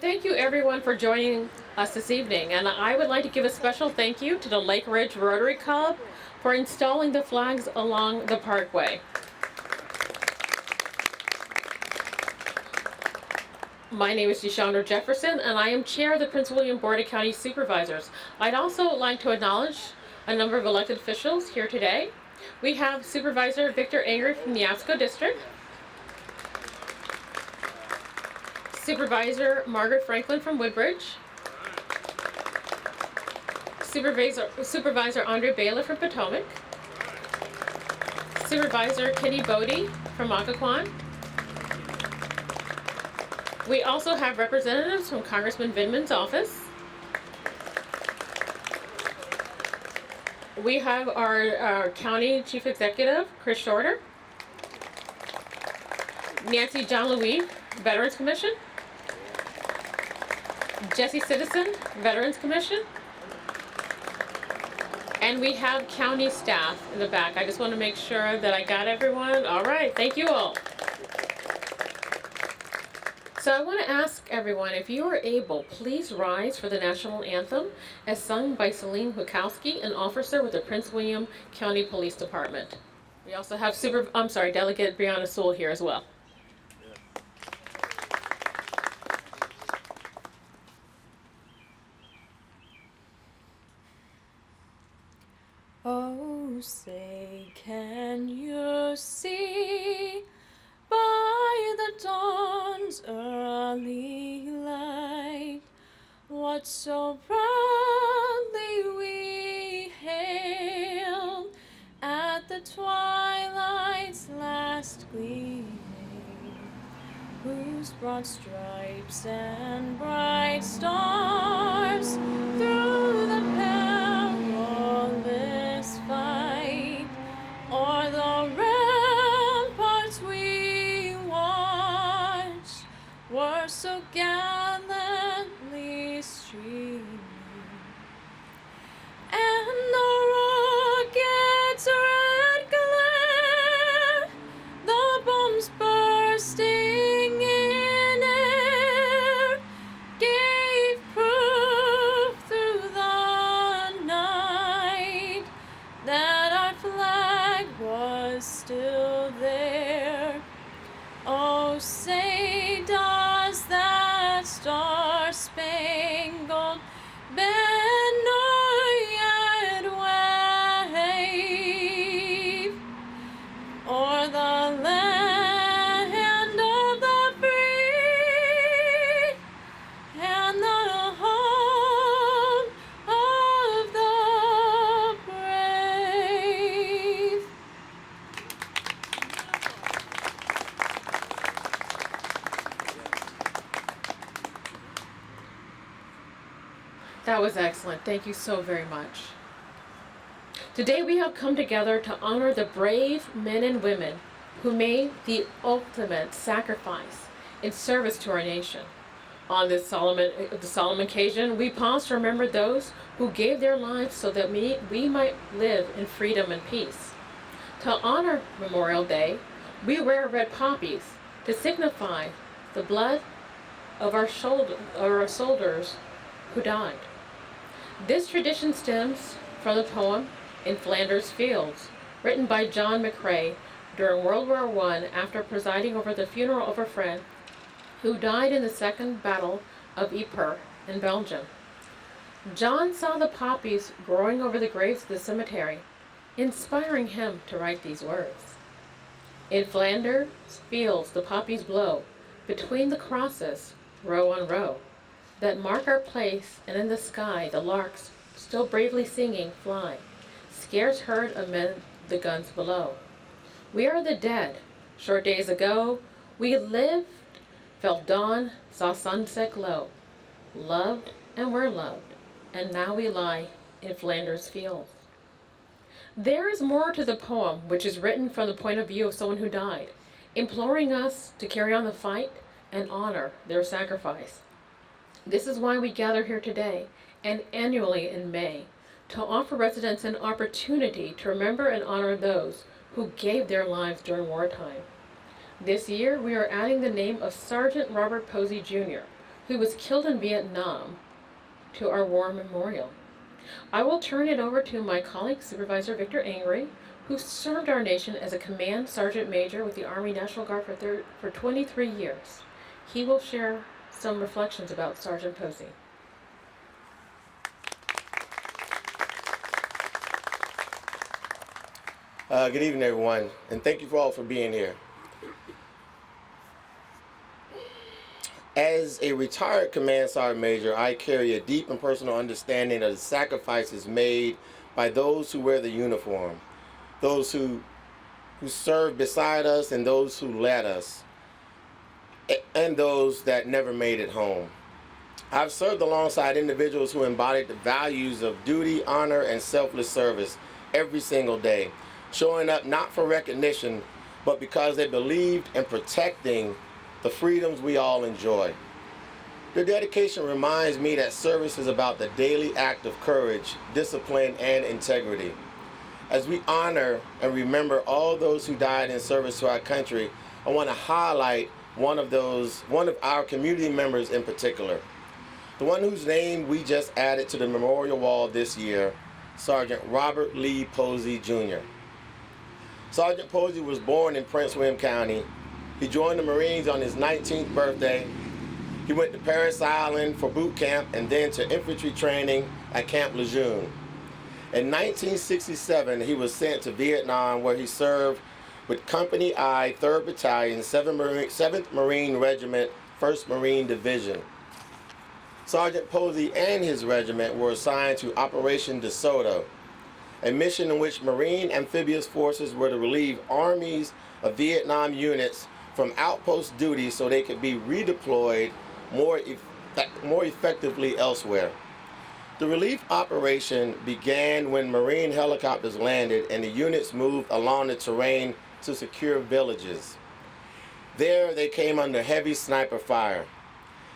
thank you everyone for joining us this evening. And I would like to give a special thank you to the Lake Ridge Rotary Club for installing the flags along the parkway. My name is Deshandra Jefferson, and I am chair of the Prince William Board of County Supervisors. I'd also like to acknowledge a number of elected officials here today. We have Supervisor Victor Angry from the Absco District, Supervisor Margaret Franklin from Woodbridge, Supervisor Andre Bailiff from Potomac, Supervisor Kenny Bodie from Occoquan. We also have representatives from Congressman Vindman's office. We have our County Chief Executive, Chris Shorter, Nancy John Louis, Veterans Commission, Jesse Citizen, Veterans Commission, and we have county staff in the back. I just want to make sure that I got everyone. All right, thank you all. So I want to ask everyone, if you are able, please rise for the national anthem as sung by Celine Hukowski, an officer with the Prince William County Police Department. We also have Delegate Brianna Sewell here as well. Oh, say, can you see by the dawn's early light what so proudly we hailed at the twilight's last gleaming, whose broad stripes and bright stars through the perilous fight o'er the ramparts we watched were so gallantly streaming, and the rocket's red glare, the bombs bursting in air, gave proof through the night that our flag was still there. Oh, say, does that star-spangled banner yet wave o'er the land of the free and the home of the brave? That was excellent. Thank you so very much. Today we have come together to honor the brave men and women who made the ultimate sacrifice in service to our nation. On this solemn occasion, we pause to remember those who gave their lives so that we might live in freedom and peace. To honor Memorial Day, we wear red poppies to signify the blood of our soldiers who died. This tradition stems from the poem In Flanders Fields, written by John McCrae during World War I after presiding over the funeral of a friend who died in the Second Battle of Ypres in Belgium. John saw the poppies growing over the graves of the cemetery, inspiring him to write these words. In Flanders fields the poppies blow, between the crosses, row on row, that mark our place, and in the sky the larks, still bravely singing, fly, scarce heard amid the guns below. We are the dead. Short days ago we lived, felt dawn, saw sunset glow, loved and were loved, and now we lie in Flanders fields. There is more to the poem, which is written from the point of view of someone who died, imploring us to carry on the fight and honor their sacrifice. This is why we gather here today and annually in May, to offer residents an opportunity to remember and honor those who gave their lives during wartime. This year, we are adding the name of Sergeant Robert Posey Jr., who was killed in Vietnam to our war memorial. I will turn it over to my colleague, Supervisor Victor Angry, who served our nation as a command sergeant major with the Army National Guard for 23 years. He will share some reflections about Sergeant Posey. Good evening, everyone, and thank you all for being here. As a retired Command Sergeant Major, I carry a deep and personal understanding of the sacrifices made by those who wear the uniform, those who serve beside us and those who led us, and those that never made it home. I've served alongside individuals who embodied the values of duty, honor, and selfless service every single day, showing up not for recognition, but because they believed in protecting the freedoms we all enjoy. Their dedication reminds me that service is about the daily act of courage, discipline, and integrity. As we honor and remember all those who died in service to our country, I want to highlight one of our community members in particular. The one whose name we just added to the memorial wall this year, Sergeant Robert Lee Posey, Jr. Sergeant Posey was born in Prince William County. He joined the Marines on his 19th birthday. He went to Parris Island for boot camp and then to infantry training at Camp Lejeune. In 1967, he was sent to Vietnam, where he served with Company I, 3rd Battalion, 7th Marine Regiment, 1st Marine Division. Sergeant Posey and his regiment were assigned to Operation DeSoto, a mission in which Marine amphibious forces were to relieve armies of Vietnam units from outpost duty so they could be redeployed more effectively elsewhere. The relief operation began when Marine helicopters landed and the units moved along the terrain to secure villages. There they came under heavy sniper fire.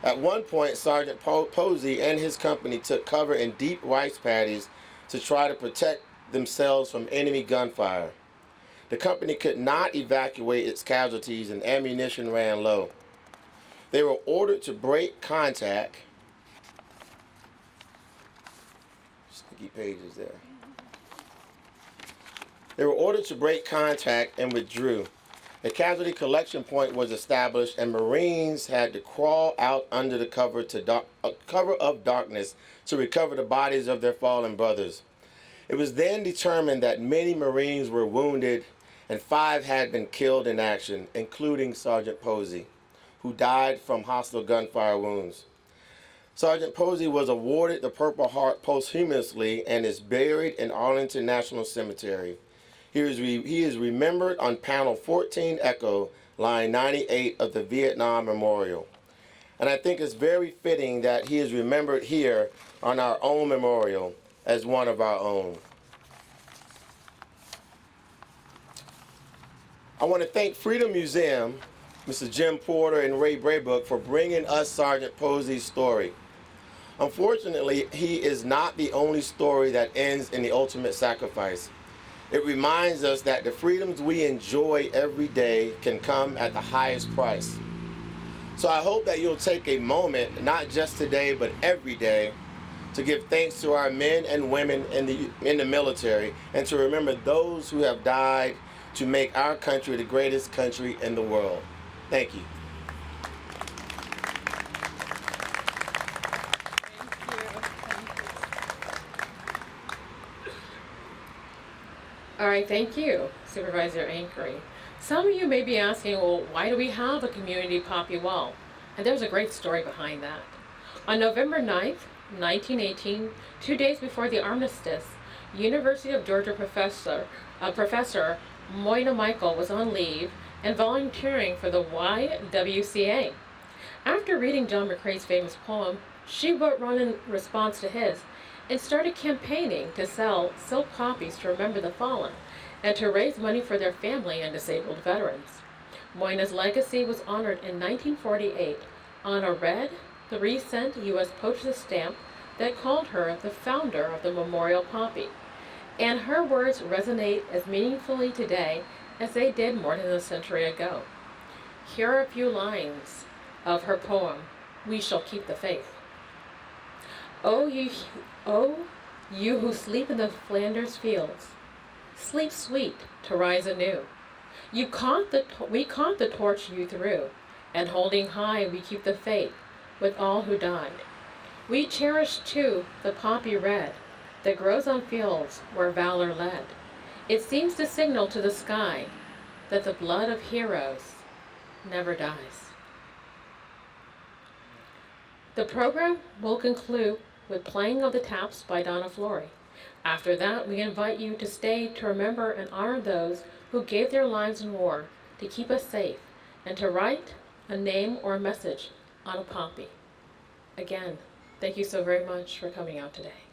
At one point, Sergeant Posey and his company took cover in deep rice paddies to try to protect themselves from enemy gunfire. The company could not evacuate its casualties and ammunition ran low. They were ordered to break contact. Sticky pages there. They were ordered to break contact and withdrew. A casualty collection point was established and Marines had to crawl out under the cover of darkness to recover the bodies of their fallen brothers. It was then determined that many Marines were wounded and 5 had been killed in action, including Sergeant Posey, who died from hostile gunfire wounds. Sergeant Posey was awarded the Purple Heart posthumously and is buried in Arlington National Cemetery. He is remembered on panel 14 Echo, line 98 of the Vietnam Memorial. And I think it's very fitting that he is remembered here on our own memorial as one of our own. I want to thank Freedom Museum, Mr. Jim Porter and Ray Braybook, for bringing us Sergeant Posey's story. Unfortunately, he is not the only story that ends in the ultimate sacrifice. It reminds us that the freedoms we enjoy every day can come at the highest price. So I hope that you'll take a moment, not just today, but every day, to give thanks to our men and women in the military and to remember those who have died to make our country the greatest country in the world. Thank you. All right, thank you, Supervisor Ankery. Some of you may be asking, well, why do we have a community Poppy wall? And there's a great story behind that. On November 9th, 1918, 2 days before the armistice, University of Georgia Professor Moyna Michael was on leave and volunteering for the YWCA. After reading John McCrae's famous poem, she wrote one in response to his and started campaigning to sell silk copies to remember the fallen and to raise money for their family and disabled veterans. Moyna's legacy was honored in 1948 on a red 3-cent U.S. postage stamp that called her the founder of the Memorial Poppy. And her words resonate as meaningfully today as they did more than a century ago. Here are a few lines of her poem, we shall keep the faith. Oh, you who sleep in the Flanders fields, sleep sweet to rise anew. We caught the torch you threw, and holding high we keep the faith with all who died. We cherish too the poppy red that grows on fields where valor led. It seems to signal to the sky that the blood of heroes never dies. The program will conclude with playing of the taps by Donna Flory. After that, we invite you to stay to remember and honor those who gave their lives in war to keep us safe and to write a name or a message on a poppy. Again, thank you so very much for coming out today.